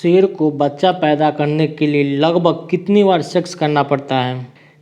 शेर को बच्चा पैदा करने के लिए लगभग कितनी बार सेक्स करना पड़ता है।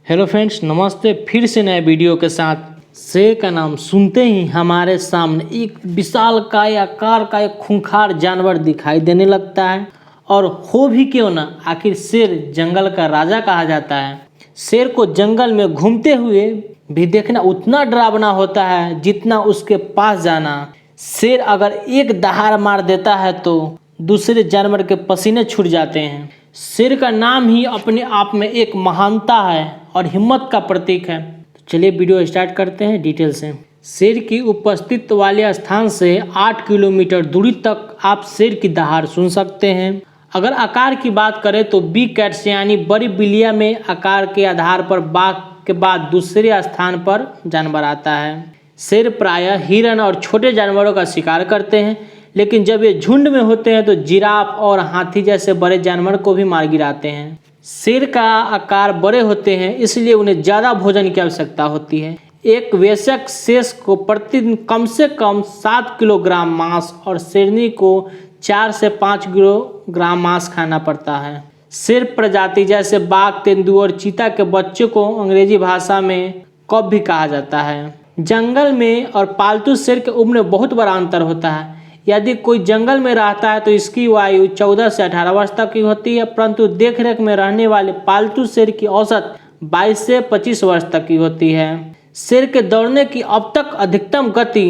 हेलो फ्रेंड्स, नमस्ते। फिर से नए वीडियो के साथ। शेर का नाम सुनते ही हमारे सामने एक विशालकाय आकार का एक खूंखार जानवर दिखाई देने लगता है। और हो भी क्यों ना, आखिर शेर जंगल का राजा कहा जाता है। शेर को जंगल में घूमते हुए भी देखना उतना डरावना होता है जितना उसके पास जाना। शेर अगर एक दहाड़ मार देता है तो दूसरे जानवर के पसीने छूट जाते हैं। शेर का नाम ही अपने आप में एक महानता है और हिम्मत का प्रतीक है। तो चलिए वीडियो स्टार्ट करते हैं डिटेल से। शेर की उपस्थिति वाले स्थान से 8 किलोमीटर दूरी तक आप शेर की दहाड़ सुन सकते हैं। अगर आकार की बात करें तो बिग कैट्स यानी बड़ी बिल्लियां में आकार के आधार पर बाघ के बाद दूसरे स्थान पर जानवर आता है। शेर प्रायः हिरण और छोटे जानवरों का शिकार करते हैं, लेकिन जब ये झुंड में होते हैं तो जिराफ और हाथी जैसे बड़े जानवर को भी मार गिराते हैं। शेर का आकार बड़े होते हैं, इसलिए उन्हें ज़्यादा भोजन की आवश्यकता होती है। एक वयस्क शेर को प्रतिदिन कम से कम 7 किलोग्राम मांस और शेरनी को 4 से 5 किलोग्राम मांस खाना पड़ता है। शेर प्रजाति जैसे बाघ, तेंदुआ और चीता के बच्चों को अंग्रेजी भाषा में कब भी कहा जाता है। जंगल में और पालतू शेर के उम्र में बहुत बड़ा अंतर होता है। यदि कोई जंगल में रहता है तो इसकी आयु 14 से 18 वर्ष तक की होती है, परंतु देखरेख में रहने वाले पालतू शेर की औसत 22 से 25 वर्ष तक की होती है। शेर के दौड़ने की अब तक अधिकतम गति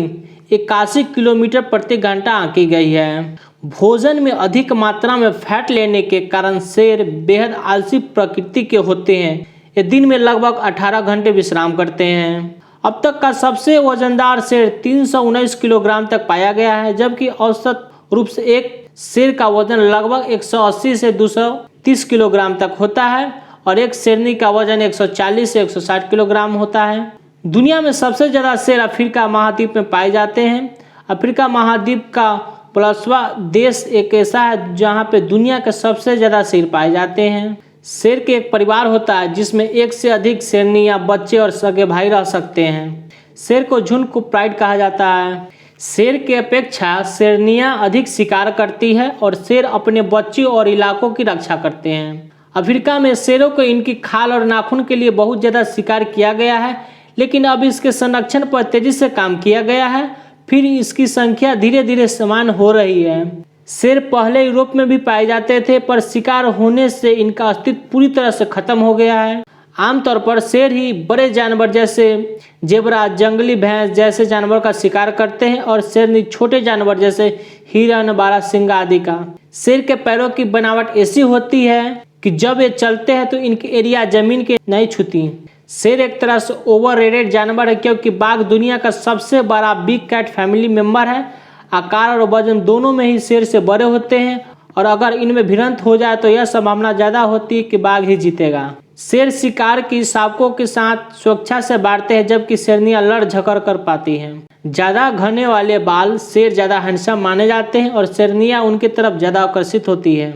81 किलोमीटर प्रति घंटा आंकी गई है। भोजन में अधिक मात्रा में फैट लेने के कारण शेर बेहद आलसी प्रकृति के होते हैं। ये दिन में लगभग 18 घंटे विश्राम करते हैं। अब तक का सबसे वजनदार शेर 319 किलोग्राम तक पाया गया है, जबकि औसत रूप से एक शेर का वजन लगभग 180 से 230 किलोग्राम तक होता है और एक शेरनी का वजन 140 से 160 किलोग्राम होता है। दुनिया में सबसे ज़्यादा शेर अफ्रीका महाद्वीप में पाए जाते हैं। अफ्रीका महाद्वीप का पलस्वा देश एक ऐसा है जहाँ पे दुनिया के सबसे ज़्यादा शेर पाए जाते हैं। शेर के एक परिवार होता है जिसमें एक से अधिक शेरनी या बच्चे और सगे भाई रह सकते हैं। शेर को झुंड को प्राइड कहा जाता है। शेर के अपेक्षा शेरनियाँ अधिक शिकार करती है और शेर अपने बच्चों और इलाकों की रक्षा करते हैं। अफ्रीका में शेरों को इनकी खाल और नाखून के लिए बहुत ज़्यादा शिकार किया गया है, लेकिन अब इसके संरक्षण पर तेजी से काम किया गया है। फिर इसकी संख्या धीरे धीरे समान हो रही है। शेर पहले यूरोप में भी पाए जाते थे, पर शिकार होने से इनका अस्तित्व पूरी तरह से खत्म हो गया है। आमतौर पर शेर ही बड़े जानवर जैसे जेबरा, जंगली भैंस जैसे जानवर का शिकार करते हैं और शेरनी छोटे जानवर जैसे हिरण, बारहसिंगा आदि का। शेर के पैरों की बनावट ऐसी होती है कि जब ये चलते हैं तो इनकी एरिया जमीन के नहीं छूती। शेर एक तरह से ओवररेटेड जानवर है, क्योंकि बाघ दुनिया का सबसे बड़ा बिग कैट फैमिली मेंबर है। आकार और वजन दोनों में ही शेर से बड़े होते हैं और अगर इनमें भिड़ंत हो जाए तो यह संभावना ज़्यादा होती है कि बाघ ही जीतेगा। शेर शिकार की शावकों के साथ स्वेच्छा से बांटते हैं, जबकि शेरनियां लड़ झगड़ कर पाती हैं। ज़्यादा घने वाले बाल शेर ज़्यादा हैंडसम माने जाते हैं और शेरनियां उनकी तरफ ज़्यादा आकर्षित होती है।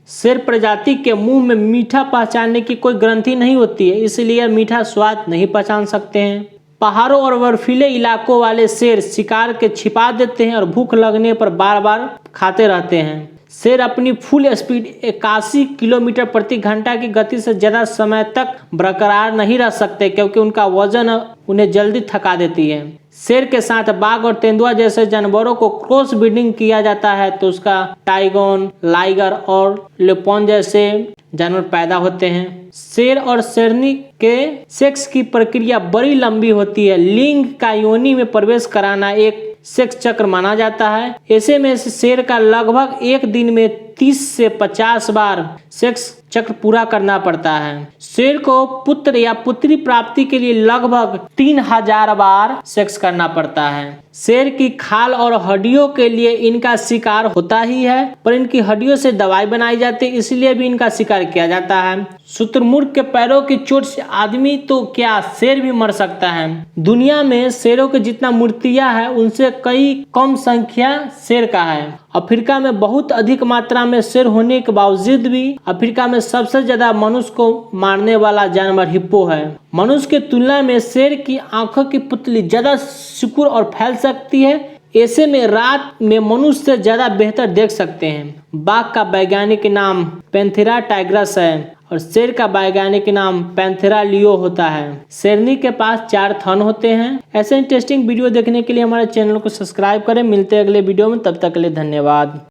शेर प्रजाति के मुंह में मीठा पहचानने की कोई ग्रंथि नहीं होती है, इसलिए मीठा स्वाद नहीं पहचान सकते हैं। पहाड़ों और बर्फीले इलाकों वाले शेर शिकार के छिपा देते हैं और भूख लगने पर बार बार खाते रहते हैं। शेर अपनी फुल स्पीड 81 किलोमीटर प्रति घंटा की गति से ज़्यादा समय तक बरकरार नहीं रह सकते, क्योंकि उनका वजन उन्हें जल्दी थका देती है। शेर के साथ बाघ और तेंदुआ जैसे जानवरों को क्रॉस ब्रीडिंग किया जाता है तो उसका टाइगोन, लाइगर और लेपोन जैसे जानवर पैदा होते हैं। शेर और शेरनी के सेक्स की प्रक्रिया बड़ी लंबी होती है। लिंग का योनि में प्रवेश कराना एक सेक्स चक्र माना जाता है। ऐसे में शेर का लगभग एक दिन में 30 से 50 बार सेक्स चक्र पूरा करना पड़ता है। शेर को पुत्र या पुत्री प्राप्ति के लिए लगभग 3000 बार सेक्स करना पड़ता है। शेर की खाल और हड्डियों के लिए इनका शिकार होता ही है, पर इनकी हड्डियों से दवाई बनाई जाती है, इसलिए भी इनका शिकार किया जाता है। शुतुरमुर्ग के पैरों की चोट से आदमी तो क्या शेर भी मर सकता है। दुनिया में शेरों के जितना मूर्तियां है उनसे कई कम संख्या शेर का है। अफ्रीका में बहुत अधिक मात्रा में शेर होने के बावजूद भी अफ्रीका में सबसे ज्यादा मनुष्य को मारने वाला जानवर हिप्पो है। मनुष्य की तुलना में शेर की आंखों की पुतली ज्यादा सिकुड़ और फैल सकती है, ऐसे में रात में मनुष्य से ज़्यादा बेहतर देख सकते हैं। बाघ का वैज्ञानिक नाम पैंथेरा टाइग्रस है और शेर का वैज्ञानिक नाम पैंथेरा लियो होता है। शेरनी के पास 4 थन होते हैं। ऐसे इंटरेस्टिंग वीडियो देखने के लिए हमारे चैनल को सब्सक्राइब करें। मिलते हैं अगले वीडियो में, तब तक के लिए धन्यवाद।